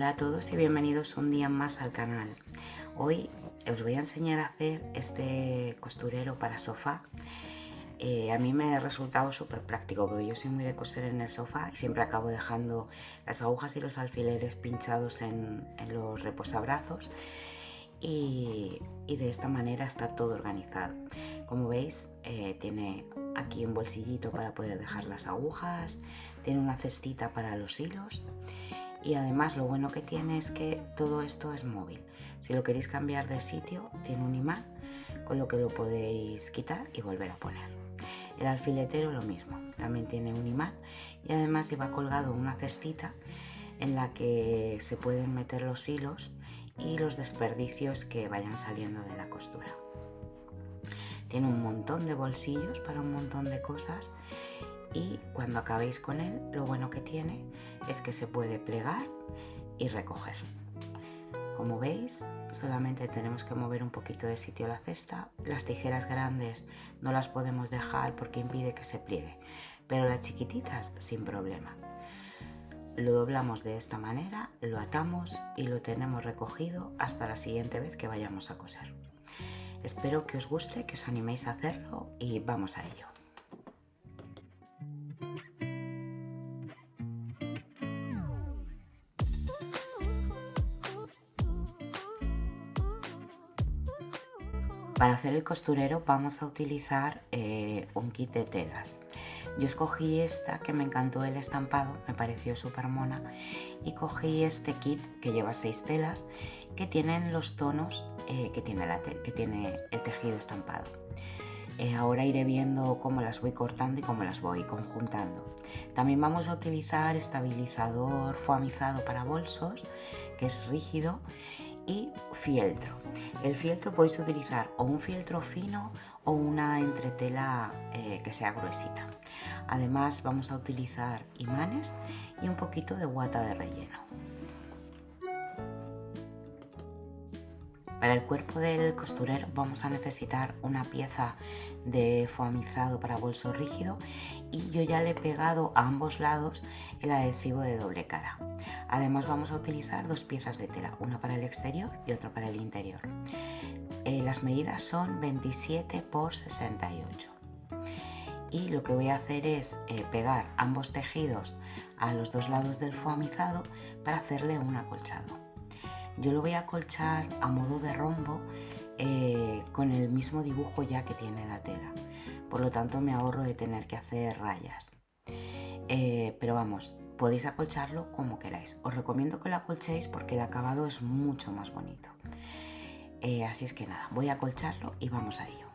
Hola a todos y bienvenidos un día más al canal. Hoy os voy a enseñar a hacer este costurero para sofá. A mí me ha resultado súper práctico porque yo soy muy de coser en el sofá y siempre acabo dejando las agujas y los alfileres pinchados en los reposabrazos y de esta manera está todo organizado. Como veis, tiene aquí un bolsillito para poder dejar las agujas, tiene una cestita para los hilos. Y además lo bueno que tiene es que todo esto es móvil. Si lo queréis cambiar de sitio, tiene un imán con lo que lo podéis quitar y volver a poner. El alfiletero lo mismo, también tiene un imán y además lleva colgado una cestita en la que se pueden meter los hilos y los desperdicios que vayan saliendo de la costura. Tiene un montón de bolsillos para un montón de cosas. Y cuando acabéis con él, lo bueno que tiene es que se puede plegar y recoger. Como veis, solamente tenemos que mover un poquito de sitio la cesta. Las tijeras grandes no las podemos dejar porque impide que se pliegue, pero las chiquititas sin problema. Lo doblamos de esta manera, lo atamos y lo tenemos recogido hasta la siguiente vez que vayamos a coser. Espero que os guste, que os animéis a hacerlo y vamos a ello. Para hacer el costurero vamos a utilizar un kit de telas. Yo escogí esta que me encantó el estampado, me pareció súper mona, y cogí este kit que lleva 6 telas que tienen los tonos que tiene el tejido estampado. Ahora iré viendo cómo las voy cortando y cómo las voy conjuntando. También vamos a utilizar estabilizador foamizado para bolsos, que es rígido, y fieltro. El fieltro podéis utilizar o un fieltro fino o una entretela que sea gruesita. Además vamos a utilizar imanes y un poquito de guata de relleno. Para el cuerpo del costurero vamos a necesitar una pieza de foamizado para bolso rígido y yo ya le he pegado a ambos lados el adhesivo de doble cara. Además vamos a utilizar 2 piezas de tela, una para el exterior y otra para el interior. Las medidas son 27 x 68. Y lo que voy a hacer es pegar ambos tejidos a los 2 lados del foamizado para hacerle un acolchado. Yo lo voy a acolchar a modo de rombo con el mismo dibujo ya que tiene la tela. Por lo tanto me ahorro de tener que hacer rayas. Pero vamos, podéis acolcharlo como queráis. Os recomiendo que lo acolchéis porque el acabado es mucho más bonito. Así es que nada, voy a acolcharlo y vamos a ello.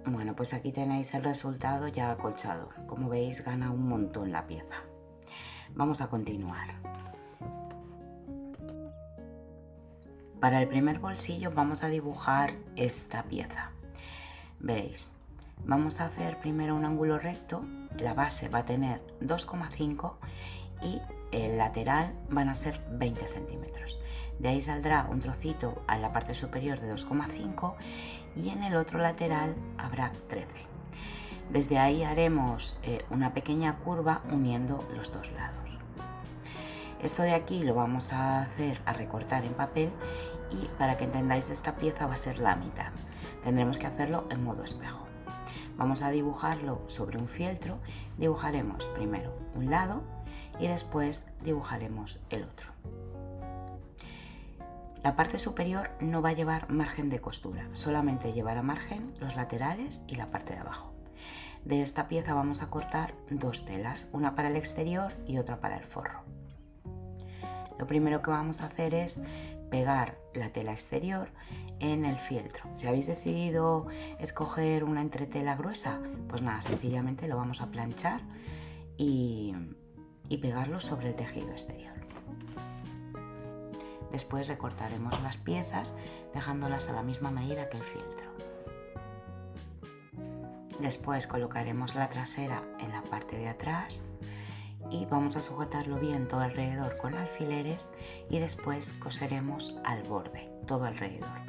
Bueno, pues aquí tenéis el resultado ya acolchado. Como veis, gana un montón la pieza. Vamos a continuar. Para el primer bolsillo vamos a dibujar esta pieza. Veis, vamos a hacer primero un ángulo recto. La base va a tener 2,5 y el lateral van a ser 20 centímetros. De ahí saldrá un trocito a la parte superior de 2,5 y en el otro lateral habrá 13. Desde ahí haremos una pequeña curva uniendo los 2 lados. Esto de aquí lo vamos a hacer a recortar en papel y para que entendáis esta pieza va a ser la mitad. Tendremos que hacerlo en modo espejo. Vamos a dibujarlo sobre un fieltro. Dibujaremos primero un lado y después dibujaremos el otro. La parte superior no va a llevar margen de costura, solamente llevará margen los laterales y la parte de abajo. De esta pieza vamos a cortar 2 telas, una para el exterior y otra para el forro. Lo primero que vamos a hacer es pegar la tela exterior en el fieltro. Si habéis decidido escoger una entretela gruesa, pues nada, sencillamente lo vamos a planchar y pegarlo sobre el tejido exterior. Después recortaremos las piezas dejándolas a la misma medida que el fieltro. Después colocaremos la trasera en la parte de atrás y vamos a sujetarlo bien todo alrededor con alfileres y después coseremos al borde, todo alrededor.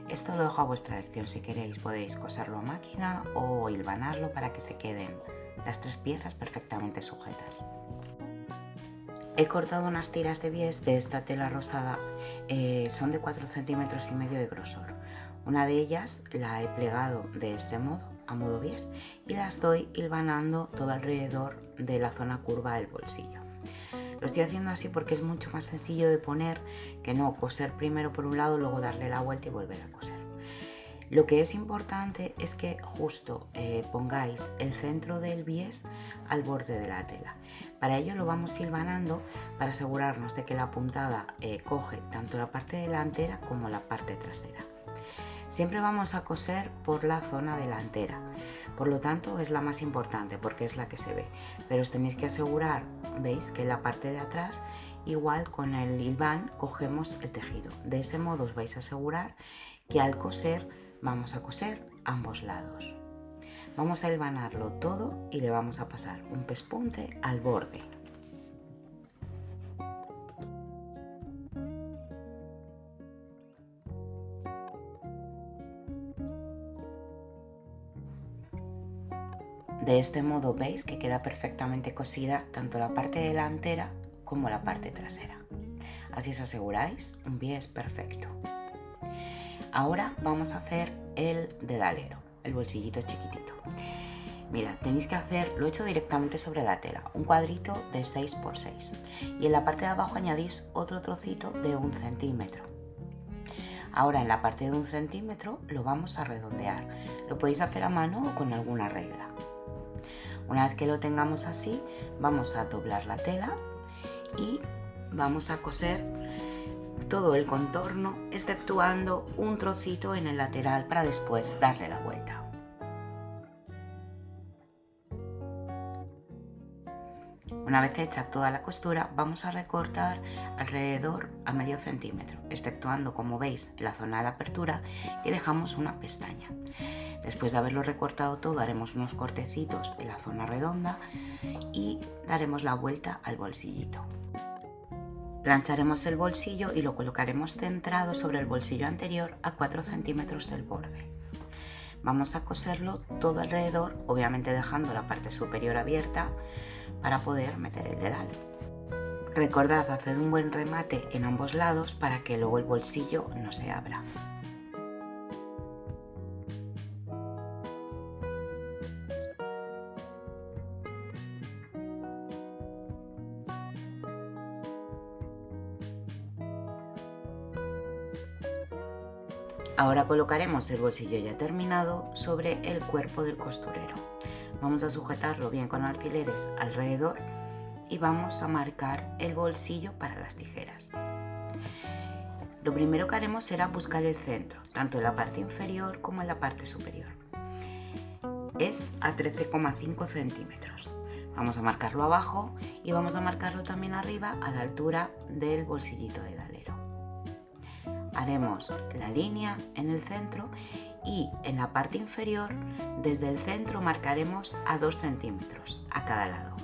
Esto lo dejo a vuestra elección, si queréis podéis coserlo a máquina o hilvanarlo para que se queden las 3 piezas perfectamente sujetas. He cortado unas tiras de bies de esta tela rosada, son de 4,5 centímetros de grosor. Una de ellas la he plegado de este modo, a modo bies, y la estoy hilvanando todo alrededor de la zona curva del bolsillo. Lo estoy haciendo así porque es mucho más sencillo de poner que no coser primero por un lado, luego darle la vuelta y volver a coser. Lo que es importante es que justo pongáis el centro del bies al borde de la tela. Para ello lo vamos hilvanando para asegurarnos de que la puntada coge tanto la parte delantera como la parte trasera. Siempre vamos a coser por la zona delantera, por lo tanto es la más importante porque es la que se ve, pero os tenéis que asegurar, veis, que en la parte de atrás igual con el hilván cogemos el tejido. De ese modo os vais a asegurar que al coser vamos a coser ambos lados. Vamos a hilvanarlo todo y le vamos a pasar un pespunte al borde. De este modo veis que queda perfectamente cosida tanto la parte delantera como la parte trasera. Así os aseguráis un bies perfecto. Ahora vamos a hacer el dedalero, el bolsillito chiquitito. Mira, tenéis que hacer, lo he hecho directamente sobre la tela, un cuadrito de 6 por 6 y en la parte de abajo añadís otro trocito de 1 centímetro. Ahora en la parte de 1 centímetro lo vamos a redondear, lo podéis hacer a mano o con alguna regla. Una vez que lo tengamos así, vamos a doblar la tela y vamos a coser todo el contorno, exceptuando un trocito en el lateral para después darle la vuelta. Una vez hecha toda la costura, vamos a recortar alrededor a medio centímetro, exceptuando, como veis, en la zona de la apertura, que dejamos una pestaña. Después de haberlo recortado todo, haremos unos cortecitos en la zona redonda y daremos la vuelta al bolsillito. Plancharemos el bolsillo y lo colocaremos centrado sobre el bolsillo anterior a 4 centímetros del borde. Vamos a coserlo todo alrededor, obviamente dejando la parte superior abierta para poder meter el dedal. Recordad hacer un buen remate en ambos lados para que luego el bolsillo no se abra. Ahora colocaremos el bolsillo ya terminado sobre el cuerpo del costurero. Vamos a sujetarlo bien con alfileres alrededor y vamos a marcar el bolsillo para las tijeras. Lo primero que haremos será buscar el centro, tanto en la parte inferior como en la parte superior. Es a 13,5 centímetros. Vamos a marcarlo abajo y vamos a marcarlo también arriba a la altura del bolsillito de dalero. Haremos la línea en el centro y en la parte inferior, desde el centro marcaremos a 2 centímetros a cada lado.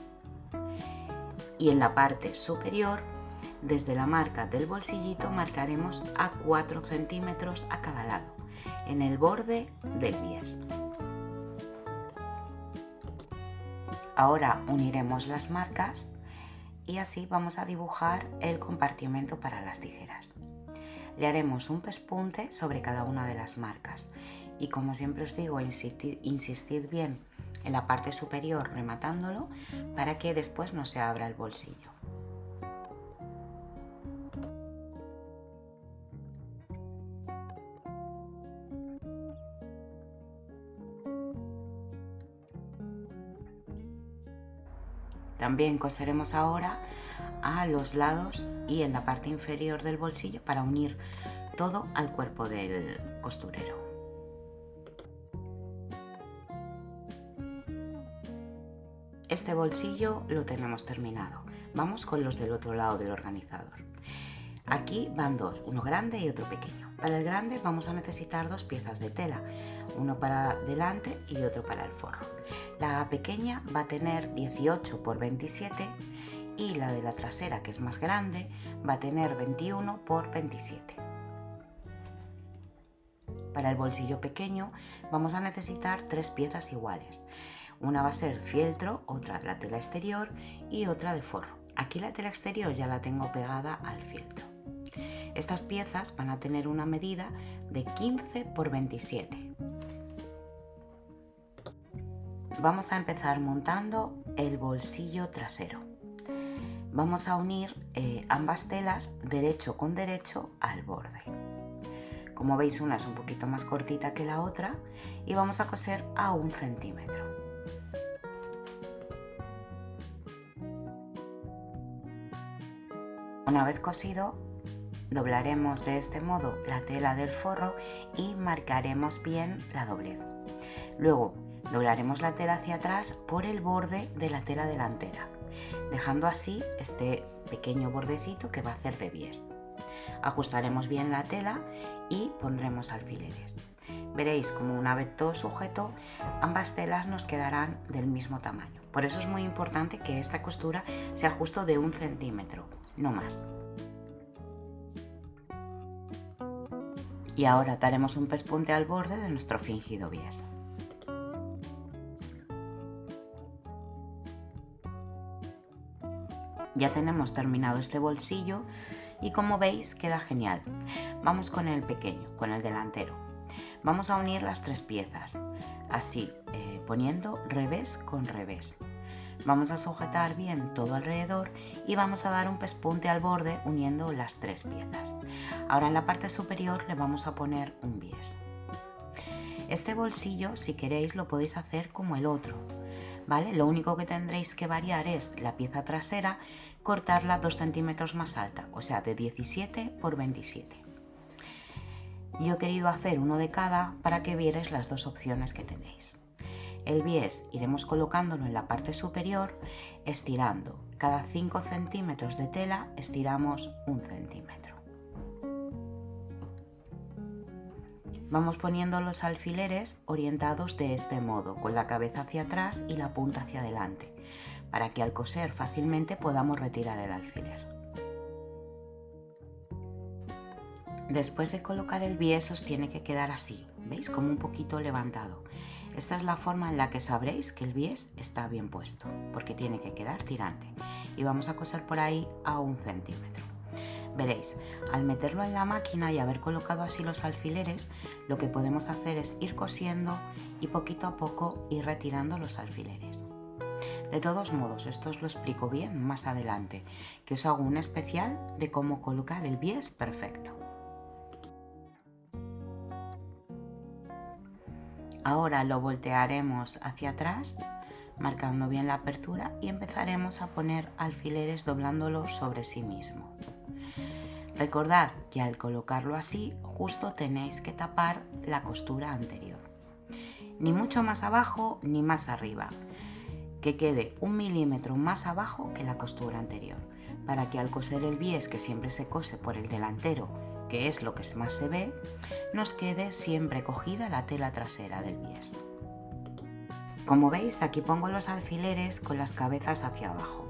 Y en la parte superior, desde la marca del bolsillito marcaremos a 4 centímetros a cada lado, en el borde del bies. Ahora uniremos las marcas y así vamos a dibujar el compartimento para las tijeras. Le haremos un pespunte sobre cada una de las marcas y, como siempre os digo, insistid bien en la parte superior rematándolo para que después no se abra el bolsillo. También coseremos ahora a los lados y en la parte inferior del bolsillo para unir todo al cuerpo del costurero. Este bolsillo lo tenemos terminado. Vamos con los del otro lado del organizador. Aquí van dos, uno grande y otro pequeño. Para el grande vamos a necesitar dos piezas de tela, uno para delante y otro para el forro. La pequeña va a tener 18 por 27 y la de la trasera, que es más grande, va a tener 21 por 27. Para el bolsillo pequeño vamos a necesitar tres piezas iguales. Una va a ser fieltro, otra la tela exterior y otra de forro. Aquí la tela exterior ya la tengo pegada al fieltro. Estas piezas van a tener una medida de 15 por 27. Vamos a empezar montando el bolsillo trasero. Vamos a unir ambas telas derecho con derecho al borde. Como veis, una es un poquito más cortita que la otra y vamos a coser a 1 centímetro. Una vez cosido, doblaremos de este modo la tela del forro y marcaremos bien la doblez. Luego doblaremos la tela hacia atrás por el borde de la tela delantera, dejando así este pequeño bordecito que va a hacer de bies. Ajustaremos bien la tela y pondremos alfileres. Veréis como una vez todo sujeto, ambas telas nos quedarán del mismo tamaño. Por eso es muy importante que esta costura sea justo de 1 centímetro, no más. Y ahora daremos un pespunte al borde de nuestro fingido bies. Ya tenemos terminado este bolsillo y como veis queda genial. Vamos con el pequeño, con el delantero. Vamos a unir las 3 piezas, así poniendo revés con revés. Vamos a sujetar bien todo alrededor y vamos a dar un pespunte al borde uniendo las 3 piezas. Ahora en la parte superior le vamos a poner un bies. Este bolsillo, si queréis, lo podéis hacer como el otro, ¿vale? Lo único que tendréis que variar es la pieza trasera, cortarla 2 centímetros más alta, o sea, de 17 por 27. Yo he querido hacer uno de cada para que vierais las dos opciones que tenéis. El bies iremos colocándolo en la parte superior, estirando. Cada 5 centímetros de tela estiramos 1 centímetro. Vamos poniendo los alfileres orientados de este modo, con la cabeza hacia atrás y la punta hacia adelante, para que al coser fácilmente podamos retirar el alfiler. Después de colocar el bies os tiene que quedar así, ¿veis? Como un poquito levantado. Esta es la forma en la que sabréis que el bies está bien puesto, porque tiene que quedar tirante. Y vamos a coser por ahí a 1 centímetro. Veréis, al meterlo en la máquina y haber colocado así los alfileres, lo que podemos hacer es ir cosiendo y poquito a poco ir retirando los alfileres. De todos modos, esto os lo explico bien más adelante, que os hago un especial de cómo colocar el bies perfecto. Ahora lo voltearemos hacia atrás, marcando bien la apertura y empezaremos a poner alfileres doblándolos sobre sí mismo. Recordad que al colocarlo así, justo tenéis que tapar la costura anterior. Ni mucho más abajo ni más arriba, que quede 1 milímetro más abajo que la costura anterior, para que al coser el bies, que siempre se cose por el delantero, que es lo que más se ve, nos quede siempre cogida la tela trasera del bies. Como veis, aquí pongo los alfileres con las cabezas hacia abajo.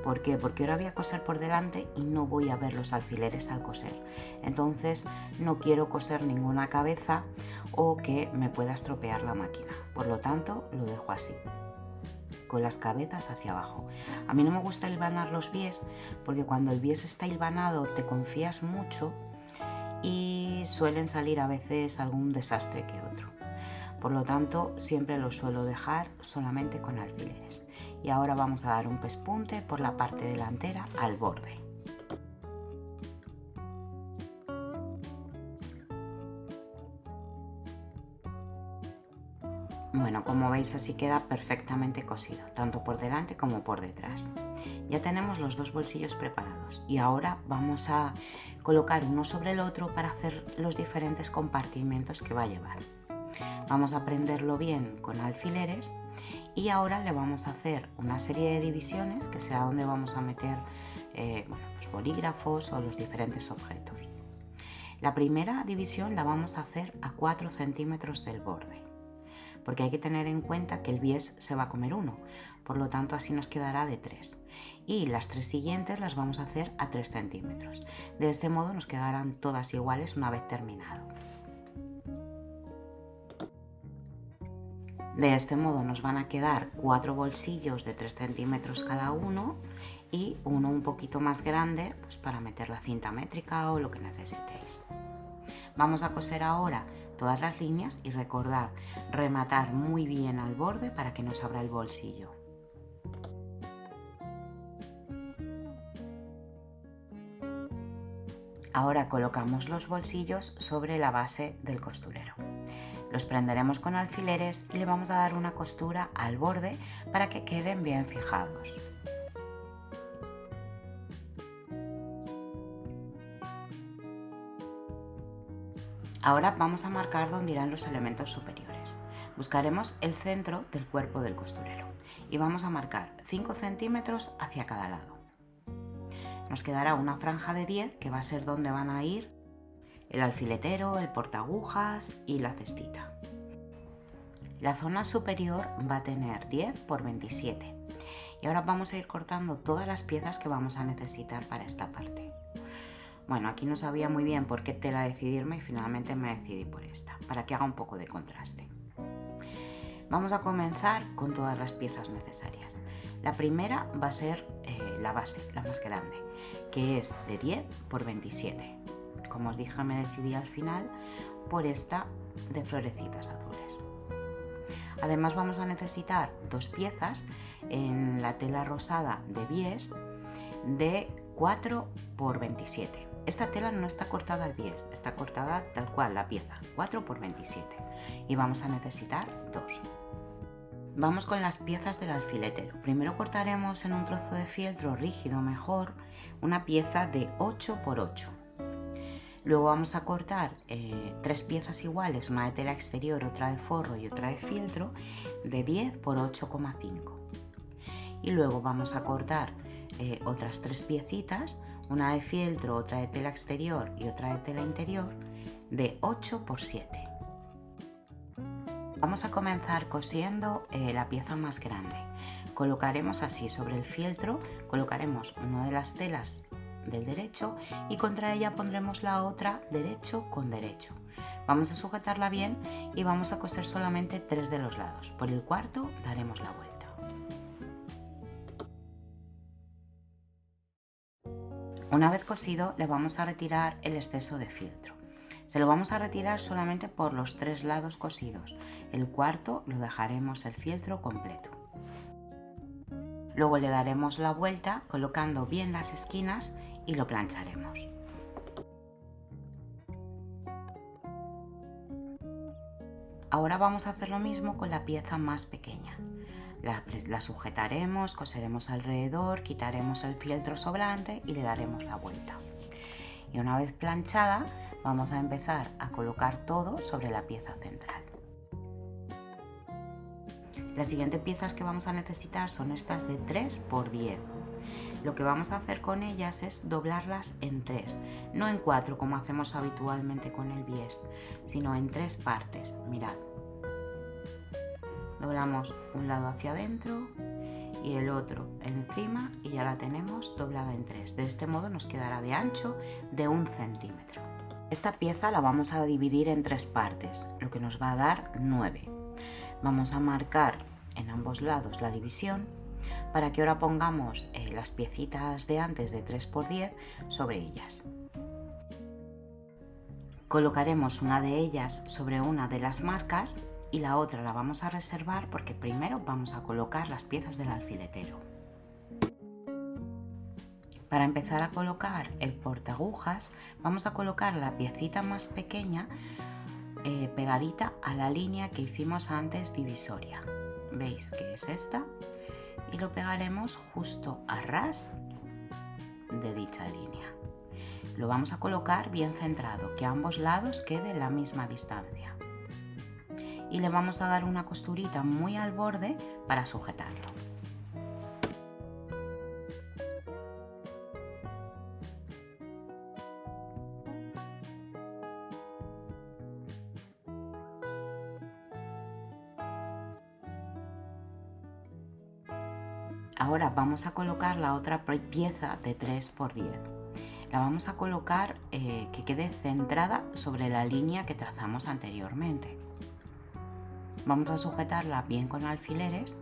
¿Por qué? Porque ahora voy a coser por delante y no voy a ver los alfileres al coser. Entonces no quiero coser ninguna cabeza o que me pueda estropear la máquina. Por lo tanto, lo dejo así, con las cabezas hacia abajo. A mí no me gusta hilvanar los bies porque cuando el bies está hilvanado te confías mucho y suelen salir a veces algún desastre que otro. Por lo tanto, siempre lo suelo dejar solamente con alfileres. Y ahora vamos a dar un pespunte por la parte delantera al borde. Bueno, como veis así queda perfectamente cosido, tanto por delante como por detrás. Ya tenemos los dos bolsillos preparados y ahora vamos a colocar uno sobre el otro para hacer los diferentes compartimentos que va a llevar. Vamos a prenderlo bien con alfileres y ahora le vamos a hacer una serie de divisiones que será donde vamos a meter los bolígrafos o los diferentes objetos. La primera división la vamos a hacer a 4 centímetros del borde, porque hay que tener en cuenta que el bies se va a comer 1, por lo tanto así nos quedará de 3. Y las 3 siguientes las vamos a hacer a 3 centímetros. De este modo nos quedarán todas iguales una vez terminado. De este modo nos van a quedar 4 bolsillos de 3 centímetros cada uno y uno un poquito más grande pues para meter la cinta métrica o lo que necesitéis. Vamos a coser ahora todas las líneas y recordad rematar muy bien al borde para que no se abra el bolsillo. Ahora colocamos los bolsillos sobre la base del costurero. Los prenderemos con alfileres y le vamos a dar una costura al borde para que queden bien fijados. Ahora vamos a marcar donde irán los elementos superiores. Buscaremos el centro del cuerpo del costurero y vamos a marcar 5 centímetros hacia cada lado. Nos quedará una franja de 10 que va a ser donde van a ir el alfiletero, el portaagujas y la cestita. La zona superior va a tener 10 por 27 y ahora vamos a ir cortando todas las piezas que vamos a necesitar para esta parte. Bueno, aquí no sabía muy bien por qué tela decidirme y finalmente me decidí por esta, para que haga un poco de contraste. Vamos a comenzar con todas las piezas necesarias. La primera va a ser la base, la más grande, que es de 10 por 27. Como os dije, me decidí al final por esta de florecitas azules. Además vamos a necesitar 2 piezas en la tela rosada de bies de 4 por 27. Esta tela no está cortada al bies, está cortada tal cual la pieza, 4 por 27. Y vamos a necesitar 2. Vamos con las piezas del alfiletero. Primero cortaremos en un trozo de fieltro rígido mejor una pieza de 8 por 8. Luego vamos a cortar 3 piezas iguales, una de tela exterior, otra de forro y otra de fieltro, de 10 por 8,5. Y luego vamos a cortar otras 3 piecitas, una de fieltro, otra de tela exterior y otra de tela interior, de 8 por 7. Vamos a comenzar cosiendo la pieza más grande. Colocaremos así sobre el fieltro, colocaremos una de las telas del derecho y contra ella pondremos la otra derecho con derecho. Vamos a sujetarla bien y vamos a coser solamente 3 de los lados. Por el cuarto daremos la vuelta. Una vez cosido le vamos a retirar el exceso de fieltro. Se lo vamos a retirar solamente por los 3 lados cosidos. El cuarto lo dejaremos el fieltro completo. Luego le daremos la vuelta colocando bien las esquinas y lo plancharemos. Ahora vamos a hacer lo mismo con la pieza más pequeña. La sujetaremos, coseremos alrededor, quitaremos el fieltro sobrante y le daremos la vuelta. Y una vez planchada, vamos a empezar a colocar todo sobre la pieza central. Las siguientes piezas que vamos a necesitar son estas de 3 por 10. Lo que vamos a hacer con ellas es doblarlas en 3, no en 4 como hacemos habitualmente con el bies, sino en 3 partes. Mirad. Doblamos un lado hacia adentro y el otro encima y ya la tenemos doblada en 3. De este modo nos quedará de ancho de 1 centímetro. Esta pieza la vamos a dividir en 3 partes, lo que nos va a dar 9. Vamos a marcar en ambos lados la división para que ahora pongamos las piecitas de antes de 3 por 10 sobre ellas. Colocaremos una de ellas sobre una de las marcas y la otra la vamos a reservar porque primero vamos a colocar las piezas del alfiletero. Para empezar a colocar el portaagujas vamos a colocar la piecita más pequeña pegadita a la línea que hicimos antes divisoria. ¿Veis que es esta? Y lo pegaremos justo a ras de dicha línea. Lo vamos a colocar bien centrado, que a ambos lados quede la misma distancia. Y le vamos a dar una costurita muy al borde para sujetarlo. Ahora vamos a colocar la otra pieza de 3 por 10. La vamos a colocar que quede centrada sobre la línea que trazamos anteriormente. Vamos a sujetarla bien con alfileres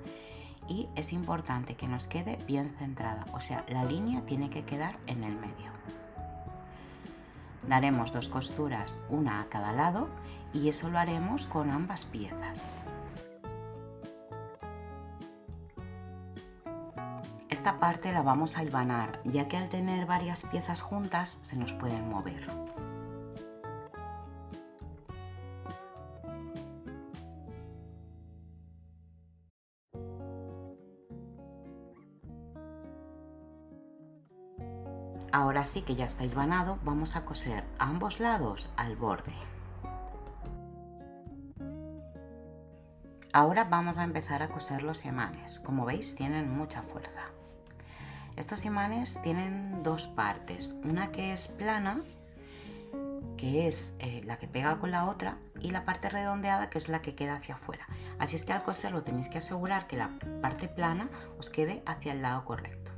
y es importante que nos quede bien centrada, o sea, la línea tiene que quedar en el medio. Daremos 2 costuras, una a cada lado, y eso lo haremos con ambas piezas. Esta parte la vamos a hilvanar, ya que al tener varias piezas juntas se nos pueden mover. Ahora sí que ya está hilvanado, vamos a coser a ambos lados al borde. Ahora vamos a empezar a coser los imanes. Como veis, tienen mucha fuerza. Estos imanes tienen 2 partes, una que es plana, que es la que pega con la otra, y la parte redondeada, que es la que queda hacia afuera. Así es que al coserlo tenéis que asegurar que la parte plana os quede hacia el lado correcto.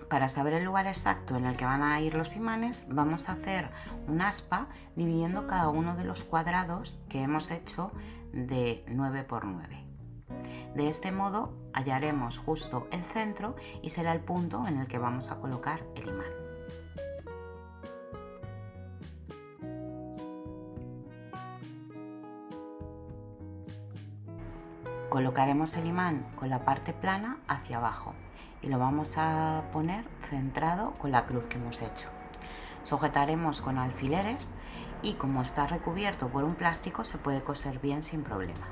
Para saber el lugar exacto en el que van a ir los imanes, vamos a hacer un aspa dividiendo cada uno de los cuadrados que hemos hecho de 9 por 9. De este modo hallaremos justo el centro y será el punto en el que vamos a colocar el imán. Colocaremos el imán con la parte plana hacia abajo y lo vamos a poner centrado con la cruz que hemos hecho. Sujetaremos con alfileres y como está recubierto por un plástico se puede coser bien sin problema.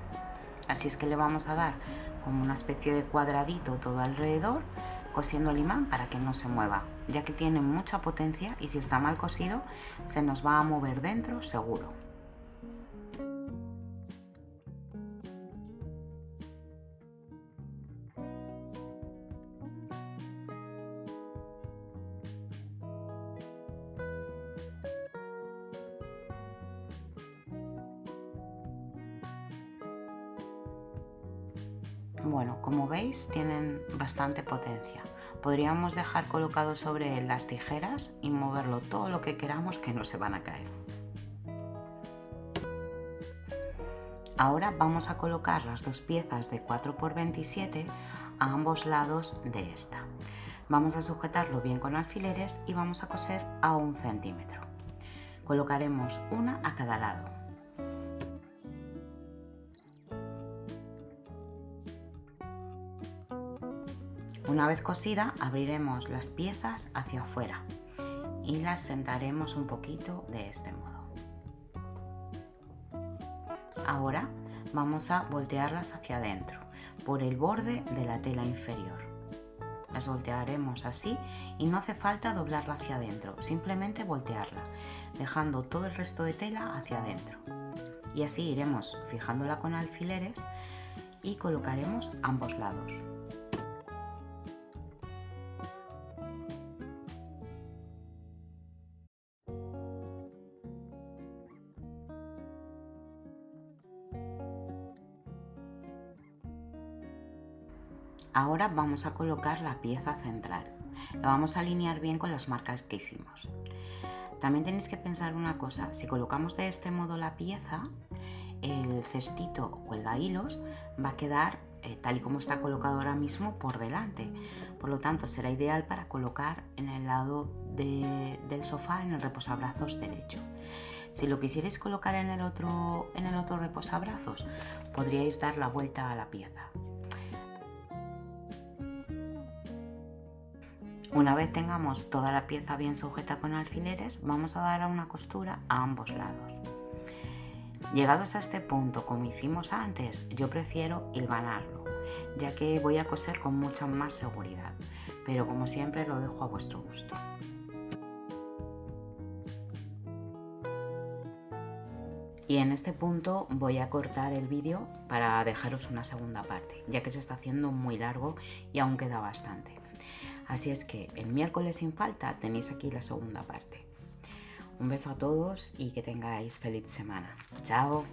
Así es que le vamos a dar como una especie de cuadradito todo alrededor, cosiendo el imán para que no se mueva, ya que tiene mucha potencia y si está mal cosido se nos va a mover dentro seguro. Bueno, como veis tienen bastante potencia. Podríamos dejar colocado sobre él las tijeras y moverlo todo lo que queramos que no se van a caer. Ahora vamos a colocar las 2 piezas de 4 x 27 a ambos lados de esta. Vamos a sujetarlo bien con alfileres y vamos a coser a 1 centímetro. Colocaremos una a cada lado. Una vez cosida, abriremos las piezas hacia afuera y las sentaremos un poquito de este modo. Ahora vamos a voltearlas hacia adentro, por el borde de la tela inferior. Las voltearemos así y no hace falta doblarla hacia adentro, simplemente voltearla, dejando todo el resto de tela hacia adentro. Y así iremos fijándola con alfileres y colocaremos ambos lados. Ahora vamos a colocar la pieza central. La vamos a alinear bien con las marcas que hicimos. También tenéis que pensar una cosa, si colocamos de este modo la pieza, el cestito o cuelgahilos va a quedar tal y como está colocado ahora mismo por delante. Por lo tanto, será ideal para colocar en el lado del sofá, en el reposabrazos derecho. Si lo quisierais colocar en el otro reposabrazos, podríais dar la vuelta a la pieza. Una vez tengamos toda la pieza bien sujeta con alfileres, vamos a dar una costura a ambos lados. Llegados a este punto, como hicimos antes, yo prefiero hilvanarlo, ya que voy a coser con mucha más seguridad, pero como siempre lo dejo a vuestro gusto. Y en este punto voy a cortar el vídeo para dejaros una segunda parte, ya que se está haciendo muy largo y aún queda bastante. Así es que el miércoles sin falta tenéis aquí la segunda parte. Un beso a todos y que tengáis feliz semana. ¡Chao!